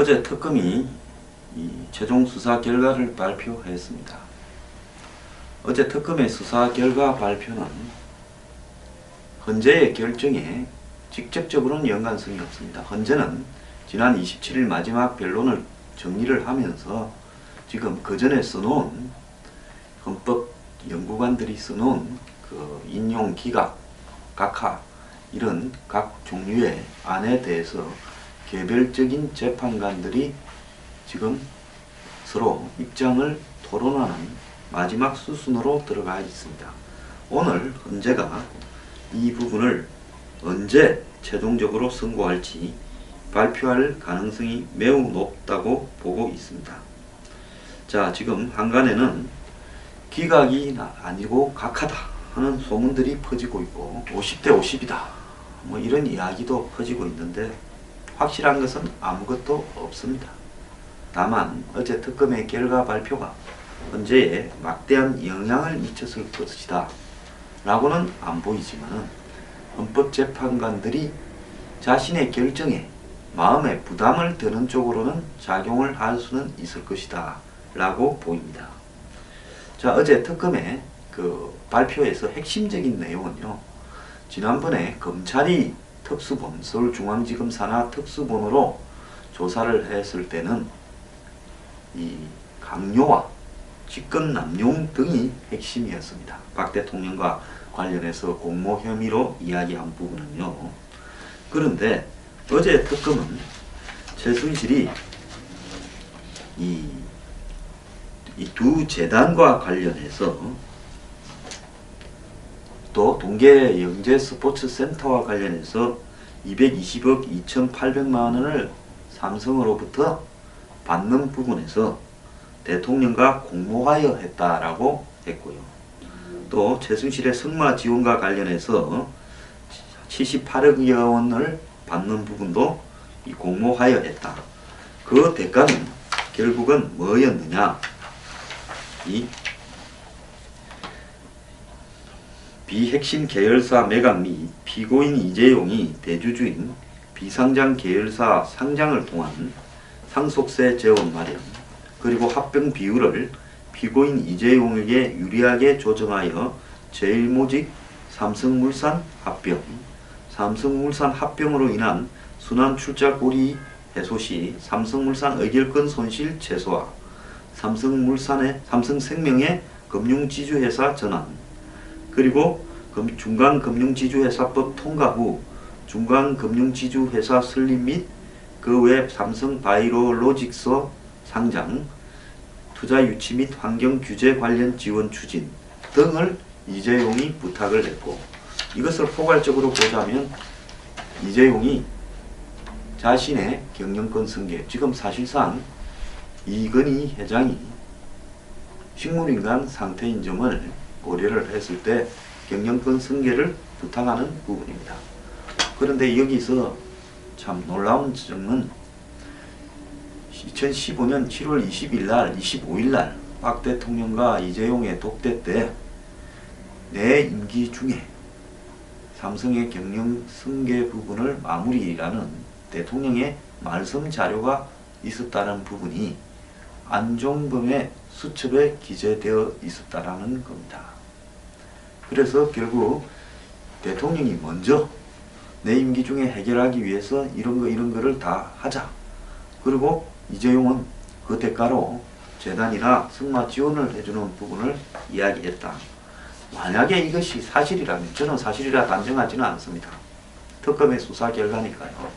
어제 특검이 이 최종 수사 결과를 발표했습니다. 어제 특검의 수사 결과 발표는 헌재의 결정에 직접적으로는 연관성이 없습니다. 헌재는 지난 27일 마지막 변론을 정리를 하면서 지금 그 전에 써놓은 헌법 연구관들이 써놓은 그 인용 기각, 각하 이런 각 종류의 안에 대해서 개별적인 재판관들이 지금 서로 입장을 토론하는 마지막 수순으로 들어가 있습니다. 오늘 헌재가 이 부분을 언제 최종적으로 선고할지 발표할 가능성이 매우 높다고 보고 있습니다. 자, 지금 한간에는 기각이 아니고 각하다 하는 소문들이 퍼지고 있고 50대 50이다 뭐 이런 이야기도 퍼지고 있는데 확실한 것은 아무것도 없습니다. 다만 어제 특검의 결과 발표가 헌재에 막대한 영향을 미쳤을 것이다 라고는 안 보이지만 헌법재판관들이 자신의 결정에 마음의 부담을 드는 쪽으로는 작용을 할 수는 있을 것이다 라고 보입니다. 자, 어제 특검의 그 발표에서 핵심적인 내용은요, 지난번에 검찰이 특수본, 서울중앙지검 산하 특수본으로 조사를 했을 때는 이 강요와 직권남용 등이 핵심이었습니다. 박 대통령과 관련해서 공모 혐의로 이야기한 부분은요. 그런데 어제 특검은 최순실이 이 두 재단과 관련해서 또 동계영재스포츠센터와 관련해서 220억 2,800만 원을 삼성으로부터 받는 부분에서 대통령과 공모하여 했다라고 했고요. 또 최순실의 승마 지원과 관련해서 78억여 원을 받는 부분도 공모하여 했다. 그 대가는 결국은 뭐였느냐? 이 비핵심 계열사 매각 및 피고인 이재용이 대주주인 비상장 계열사 상장을 통한 상속세 재원 마련, 그리고 합병 비율을 피고인 이재용에게 유리하게 조정하여 제일모직 삼성물산 합병, 삼성물산 합병으로 인한 순환출자고리 해소 시 삼성물산 의결권 손실 최소화, 삼성생명의 금융지주회사 전환, 그리고 중간금융지주회사법 통과 후 중간금융지주회사 설립 및 그 외 삼성바이오로직스 상장, 투자 유치 및 환경 규제 관련 지원 추진 등을 이재용이 부탁을 했고, 이것을 포괄적으로 보자면 이재용이 자신의 경영권 승계, 지금 사실상 이건희 회장이 식물인간 상태인 점을 고려를 했을 때 경영권 승계를 부탁하는 부분입니다. 그런데 여기서 참 놀라운 점은 2015년 7월 20일 날, 25일 날 박 대통령과 이재용의 독대 때 내 임기 중에 삼성의 경영 승계 부분을 마무리라는 대통령의 말씀 자료가 있었다는 부분이 안종범의 수첩에 기재되어 있었다라는 겁니다. 그래서 결국 대통령이 먼저 내 임기 중에 해결하기 위해서 이런 거를 다 하자. 그리고 이재용은 그 대가로 재단이나 승마 지원을 해주는 부분을 이야기했다. 만약에 이것이 사실이라면, 저는 사실이라 단정하지는 않습니다. 특검의 수사 결과니까요.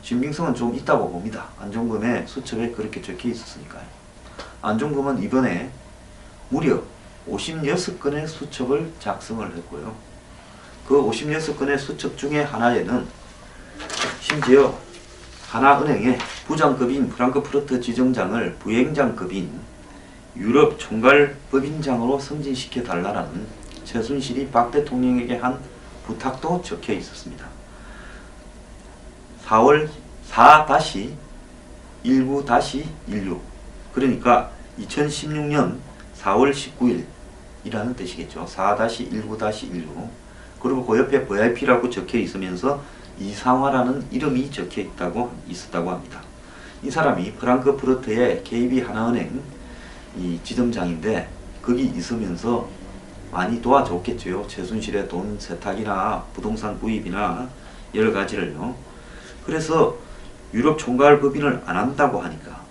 신빙성은 좀 있다고 봅니다. 안종범의 수첩에 그렇게 적혀 있었으니까요. 안종범은 이번에 무려 56건의 수첩을 작성을 했고요. 그 56건의 수첩 중에 하나에는 심지어 하나은행의 부장급인 프랑크푸르트 지점장을 부행장급인 유럽 총괄법인장으로 승진시켜 달라는 최순실이 박 대통령에게 한 부탁도 적혀 있었습니다. 4월 4-19-16, 그러니까 2016년 4월 19일이라는 뜻이겠죠. 4-19-16. 그리고 그 옆에 VIP라고 적혀 있으면서 이상화라는 이름이 적혀 있었다고 합니다. 이 사람이 프랑크푸르트의 KB 하나은행 이 지점장인데 거기 있으면서 많이 도와줬겠죠. 최순실의 돈 세탁이나 부동산 구입이나 여러 가지를요. 그래서 유럽 총괄 법인을 안 한다고 하니까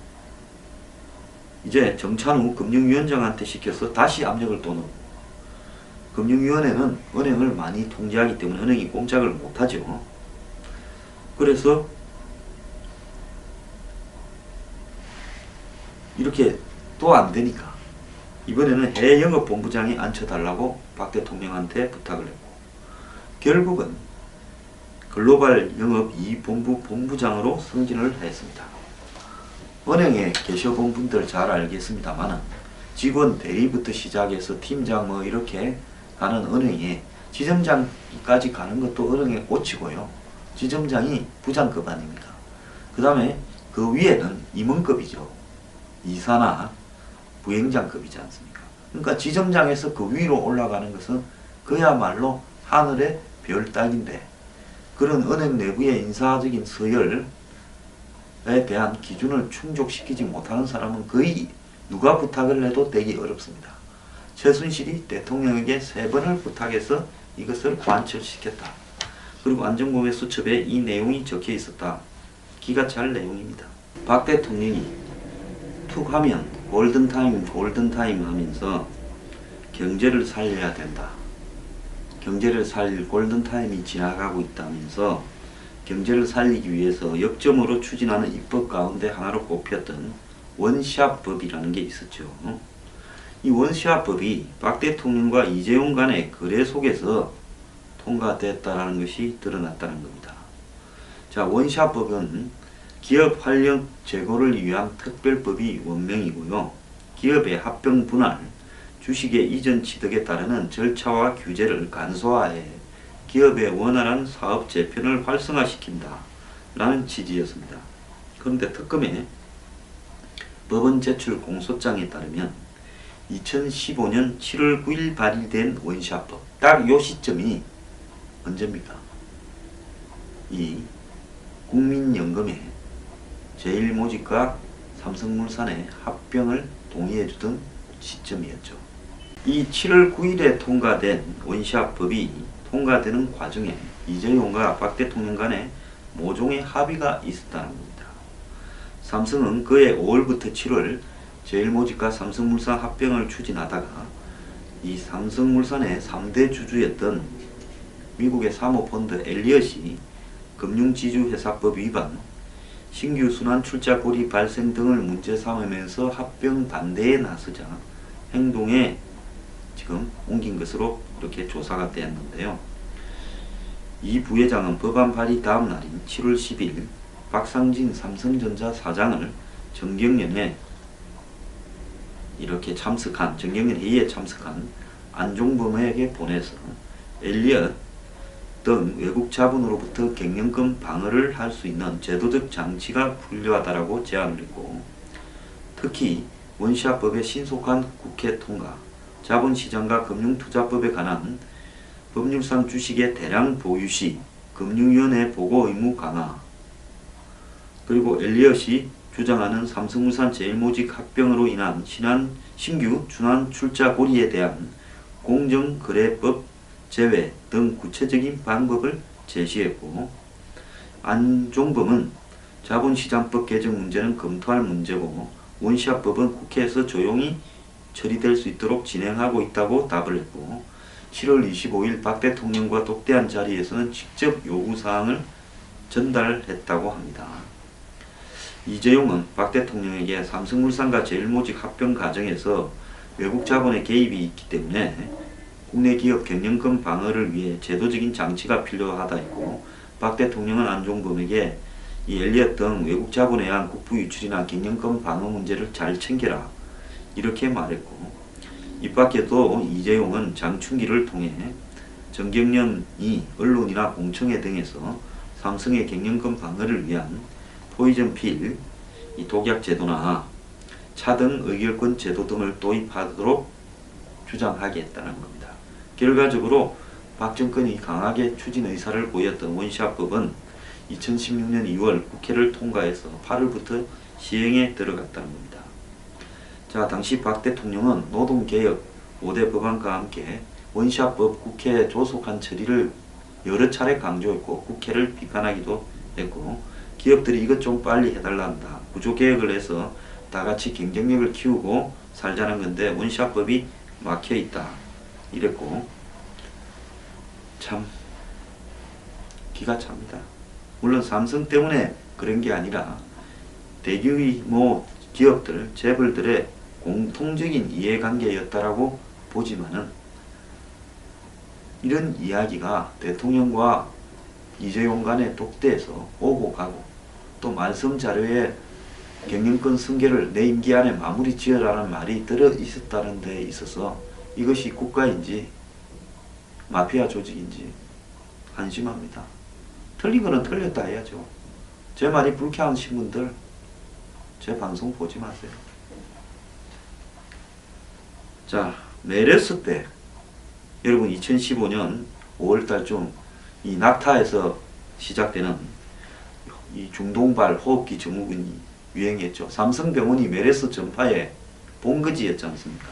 이제 정찬우 금융위원장한테 시켜서 다시 압력을 또 넣고, 금융위원회는 은행을 많이 통제하기 때문에 은행이 꼼짝을 못하죠. 그래서 이렇게 또 안 되니까 이번에는 해외영업본부장이 앉혀달라고 박 대통령한테 부탁을 했고, 결국은 글로벌 영업 2본부 본부장으로 승진을 했습니다. 은행에 계셔본 분들 잘 알겠습니다만은 직원 대리부터 시작해서 팀장 뭐 이렇게 가는 은행에 지점장까지 가는 것도 은행의 꽃이고요. 지점장이 부장급 아닙니까? 그 다음에 그 위에는 임원급이죠. 이사나 부행장급이지 않습니까? 그러니까 지점장에서 그 위로 올라가는 것은 그야말로 하늘의 별 따기인데, 그런 은행 내부의 인사적인 서열에 대한 기준을 충족시키지 못하는 사람은 거의 누가 부탁을 해도 되기 어렵습니다. 최순실이 대통령에게 3번을 부탁해서 이것을 관철시켰다. 그리고 안전공회 수첩에 이 내용이 적혀 있었다. 기가 찰 내용입니다. 박 대통령이 툭 하면 골든타임 하면서 경제를 살려야 된다. 경제를 살릴 골든타임이 지나가고 있다면서 경제를 살리기 위해서 역점으로 추진하는 입법 가운데 하나로 꼽혔던 원시합법이라는 게 있었죠. 이 원시합법이 박 대통령과 이재용 간의 거래 속에서 통과됐다는 것이 드러났다는 겁니다. 자, 원시합법은 기업 활력 제고를 위한 특별법이 원명이고요. 기업의 합병 분할, 주식의 이전 취득에 따르는 절차와 규제를 간소화해 기업의 원활한 사업 재편을 활성화시킨다 라는 취지였습니다. 그런데 특검의 법원 제출 공소장에 따르면 2015년 7월 9일 발의된 원시합법, 딱 요 시점이 언제입니까? 이 국민연금에 제일모직과 삼성물산의 합병을 동의해주던 시점이었죠. 이 7월 9일에 통과된 원시합법이 통과되는 과정에 이재용과 박 대통령 간에 모종의 합의가 있었다는 겁니다. 삼성은 그해 5월부터 7월 제일모직과 삼성물산 합병을 추진하다가 이 삼성물산의 3대 주주였던 미국의 사모펀드 엘리엇이 금융지주회사법 위반, 신규 순환출자 고리 발생 등을 문제 삼으면서 합병 반대에 나서자 행동에 지금 옮긴 것으로 이렇게 조사가 되었는데요. 이 부회장은 법안 발의 다음 날인 7월 10일 박상진 삼성전자 사장을 정경련에 이렇게 참석한, 정경련 회의에 참석한 안종범에게 보내서 엘리엇 등 외국 자본으로부터 갱년금 방어를 할 수 있는 제도적 장치가 필요하다라고 제안을 했고, 특히 원시합법의 신속한 국회 통과, 자본시장과 금융투자법에 관한 법률상 주식의 대량 보유 시 금융위원회 보고 의무 강화, 그리고 엘리엇이 주장하는 삼성물산 제일모직 합병으로 인한 신규 순환출자 고리에 대한 공정거래법 제외 등 구체적인 방법을 제시했고, 안종범은 자본시장법 개정 문제는 검토할 문제고 원시합법은 국회에서 조용히 처리될 수 있도록 진행하고 있다고 답을 했고, 7월 25일 박 대통령과 독대한 자리에서는 직접 요구사항을 전달했다고 합니다. 이재용은 박 대통령에게 삼성물산과 제일모직 합병 과정에서 외국 자본의 개입이 있기 때문에 국내 기업 갱년금 방어를 위해 제도적인 장치가 필요하다 했고, 박 대통령은 안종범에게 이 엘리엇 등 외국 자본에 의한 국부 유출이나 갱년금 방어 문제를 잘 챙겨라 이렇게 말했고, 이 밖에도 이재용은 장충기를 통해 정경련이 언론이나 공청회 등에서 삼성의 갱년금 방어를 위한 포이즌필, 이 독약 제도나 차등 의결권 제도 등을 도입하도록 주장하겠다는 겁니다. 결과적으로 박 정권이 강하게 추진 의사를 보였던 원시합법은 2016년 2월 국회를 통과해서 8월부터 시행에 들어갔다는 겁니다. 자, 당시 박 대통령은 노동개혁 5대 법안과 함께 원시합법 국회에 조속한 처리를 여러 차례 강조했고 국회를 비판하기도 했고 기업들이 이것 좀 빨리 해달라 한다. 구조개혁을 해서 다같이 경쟁력을 키우고 살자는 건데 원시합법이 막혀있다. 이랬고 참 기가 찹니다. 물론 삼성 때문에 그런 게 아니라 대규모 기업들, 재벌들의 공통적인 이해관계였다라고 보지만은 이런 이야기가 대통령과 이재용 간의 독대에서 오고 가고 또 말씀 자료에 경영권 승계를 내 임기 안에 마무리 지어라는 말이 들어 있었다는 데 있어서 이것이 국가인지 마피아 조직인지 한심합니다. 틀린 거는 틀렸다 해야죠. 제 말이 불쾌하신 분들 제 방송 보지 마세요. 자, 메르스 때 여러분 2015년 5월달쯤 이 낙타에서 시작되는 이 중동발 호흡기 증후군이 유행했죠. 삼성병원이 메르스 전파의 본거지였지 않습니까?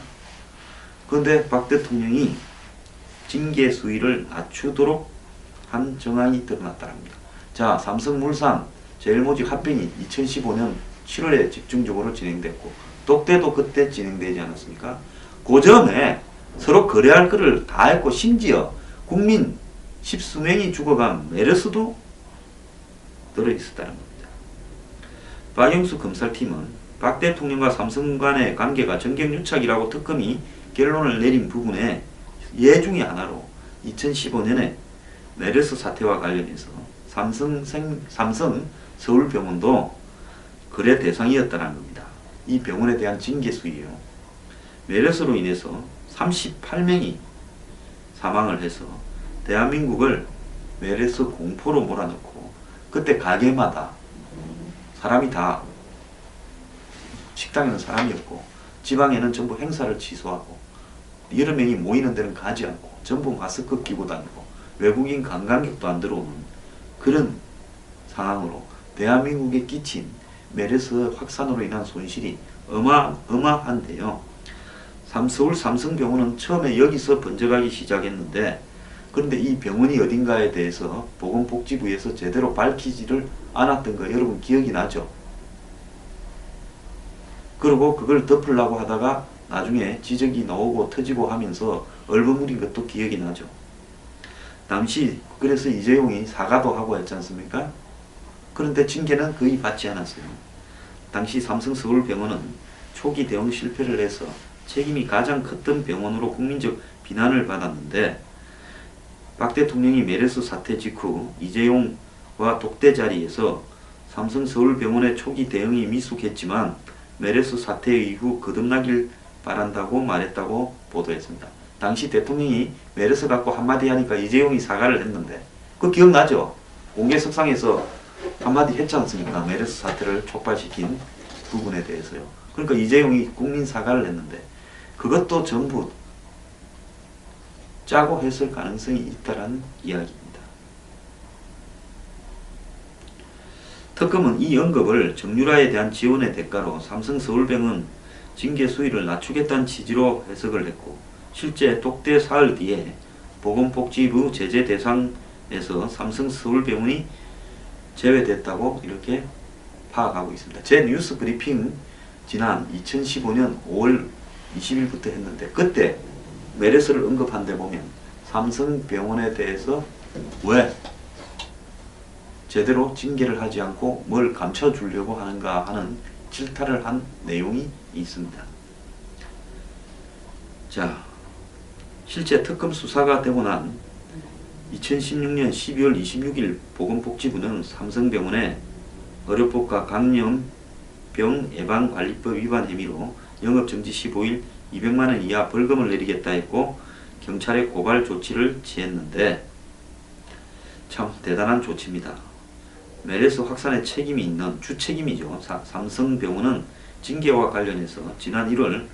그런데 박 대통령이 징계 수위를 낮추도록 한 정황이 드러났다랍니다. 자, 삼성물산 제일모직 합병이 2015년 7월에 집중적으로 진행됐고 독대도 그때 진행되지 않았습니까? 그 점에 서로 거래할 것을 다 했고 심지어 국민 십수명이 죽어간 메르스도 들어있었다는 겁니다. 박영수 검찰팀은 박 대통령과 삼성 간의 관계가 정경유착이라고 특검이 결론을 내린 부분에 예 중의 하나로 2015년에 메르스 사태와 관련해서 삼성 서울병원도 거래 대상이었다는 겁니다. 이 병원에 대한 징계 수위요. 메르스로 인해서 38명이 사망을 해서 대한민국을 메르스 공포로 몰아넣고 그때 가게마다 사람이 다 식당에는 사람이 없고 지방에는 전부 행사를 취소하고 여러 명이 모이는 데는 가지 않고 전부 마스크 끼고 다니고 외국인 관광객도 안 들어오는 그런 상황으로 대한민국에 끼친 메르스 확산으로 인한 손실이 어마어마한데요. 서울 삼성병원은 처음에 여기서 번져가기 시작했는데 그런데 이 병원이 어딘가에 대해서 보건복지부에서 제대로 밝히지를 않았던 거 여러분 기억이 나죠? 그리고 그걸 덮으려고 하다가 나중에 지적이 나오고 터지고 하면서 얼버무린 것도 기억이 나죠. 당시 그래서 이재용이 사과도 하고 했지 않습니까? 그런데 징계는 거의 받지 않았어요. 당시 삼성서울병원은 초기 대응 실패를 해서 책임이 가장 컸던 병원으로 국민적 비난을 받았는데 박 대통령이 메르스 사태 직후 이재용과 독대 자리에서 삼성서울병원의 초기 대응이 미숙했지만 메르스 사태 이후 거듭나길 바란다고 말했다고 보도했습니다. 당시 대통령이 메르스 갖고 한마디 하니까 이재용이 사과를 했는데 그거 기억나죠? 공개석상에서 한마디 했지 않습니까? 메르스 사태를 촉발시킨 부분에 대해서요. 그러니까 이재용이 국민 사과를 했는데 그것도 전부 짜고 했을 가능성이 있다는 이야기입니다. 특검은 이 언급을 정유라에 대한 지원의 대가로 삼성서울병원 징계 수위를 낮추겠다는 취지로 해석을 했고 실제 독대 사흘 뒤에 보건복지부 제재 대상에서 삼성서울병원이 제외됐다고 이렇게 파악하고 있습니다. 제 뉴스 브리핑 지난 2015년 5월 20일부터 했는데 그때 메르스를 언급한 데 보면 삼성병원에 대해서 왜 제대로 징계를 하지 않고 뭘 감춰주려고 하는가 하는 질타를 한 내용이 있습니다. 자, 실제 특검 수사가 되고 난 2016년 12월 26일 보건복지부는 삼성병원에 의료법과 감염병 예방관리법 위반 혐의로 영업정지 15일 200만원 이하 벌금을 내리겠다 했고 경찰에 고발 조치를 취했는데 참 대단한 조치입니다. 메르스 확산에 책임이 있는 주책임이죠. 삼성병원은 징계와 관련해서 지난 1월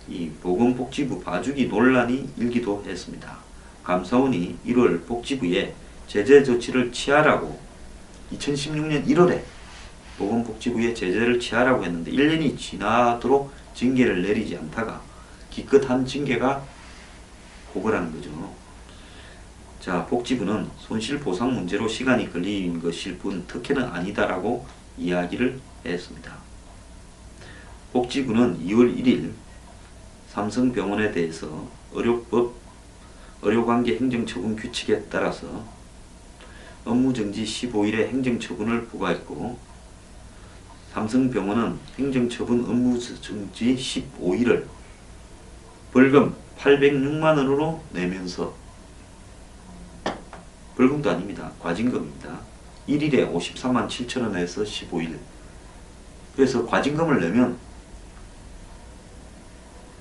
이 보건복지부 봐주기 논란이 일기도 했습니다. 감사원이 1월 복지부에 제재 조치를 취하라고 2016년 1월에 보건복지부에 제재를 취하라고 했는데 1년이 지나도록 징계를 내리지 않다가 기껏한 징계가 고거라는 거죠. 자, 복지부는 손실보상 문제로 시간이 걸린 것일 뿐 특혜는 아니다라고 이야기를 했습니다. 복지부는 2월 1일 삼성병원에 대해서 의료관계 행정처분 규칙에 따라서 업무정지 15일의 행정처분을 부과했고, 삼성병원은 행정처분 업무정지 15일을 벌금 806만원으로 내면서, 벌금도 아닙니다. 과징금입니다. 1일에 54만 7천원에서 15일. 그래서 과징금을 내면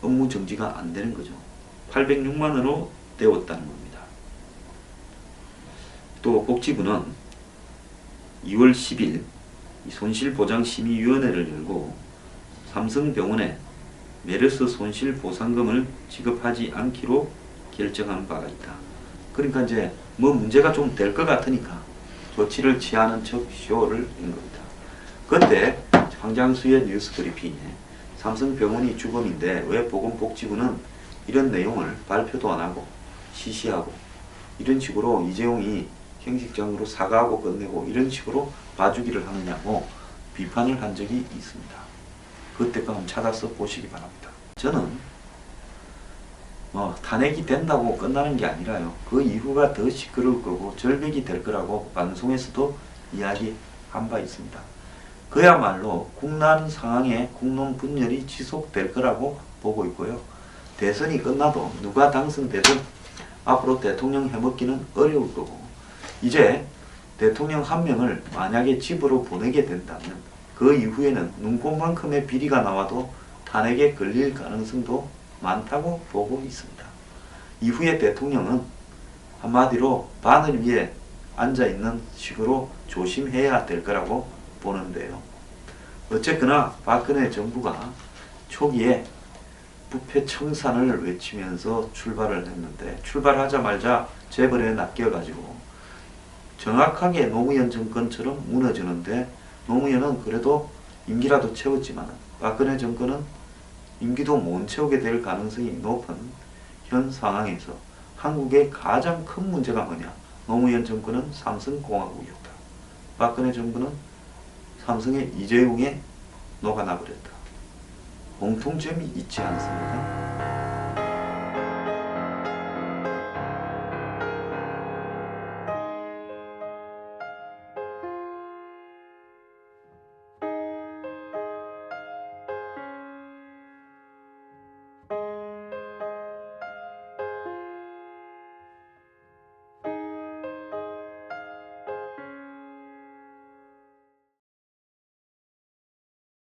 업무정지가 안 되는 거죠. 806만원으로 떼었다는 겁니다. 또 복지부는 2월 10일 손실보장심의위원회를 열고 삼성병원에 메르스 손실보상금을 지급하지 않기로 결정한 바가 있다. 그러니까 이제 뭐 문제가 좀 될 것 같으니까 조치를 취하는 척 쇼를 한 겁니다. 그때 황장수의 뉴스 브리핑에 삼성병원이 주범인데 왜 보건복지부는 이런 내용을 발표도 안 하고 시시하고 이런 식으로 이재용이 형식적으로 사과하고 끝내고 이런 식으로 봐주기를 하느냐고 비판을 한 적이 있습니다. 그때 거 한번 찾아서 보시기 바랍니다. 저는 탄핵이 된다고 끝나는 게 아니라요. 그 이후가 더 시끄러울 거고 절벽이 될 거라고 방송에서도 이야기한 바 있습니다. 그야말로 국난 상황에 국론 분열이 지속될 거라고 보고 있고요. 대선이 끝나도 누가 당선되든 앞으로 대통령 해먹기는 어려울 거고, 이제 대통령 한 명을 만약에 집으로 보내게 된다면 그 이후에는 눈꽃만큼의 비리가 나와도 탄핵에 걸릴 가능성도 많다고 보고 있습니다. 이후에 대통령은 한마디로 바늘 위에 앉아있는 식으로 조심해야 될 거라고 보는데요. 어쨌거나 박근혜 정부가 초기에 부패 청산을 외치면서 출발을 했는데 출발하자마자 재벌에 낚여가지고 정확하게 노무현 정권처럼 무너지는데, 노무현은 그래도 임기라도 채웠지만 박근혜 정권은 임기도 못 채우게 될 가능성이 높은 현 상황에서 한국의 가장 큰 문제가 뭐냐? 노무현 정권은 삼성공화국이었다. 박근혜 정부는 삼성의 이재용에 녹아나버렸다. 공통점이 있지 않습니까?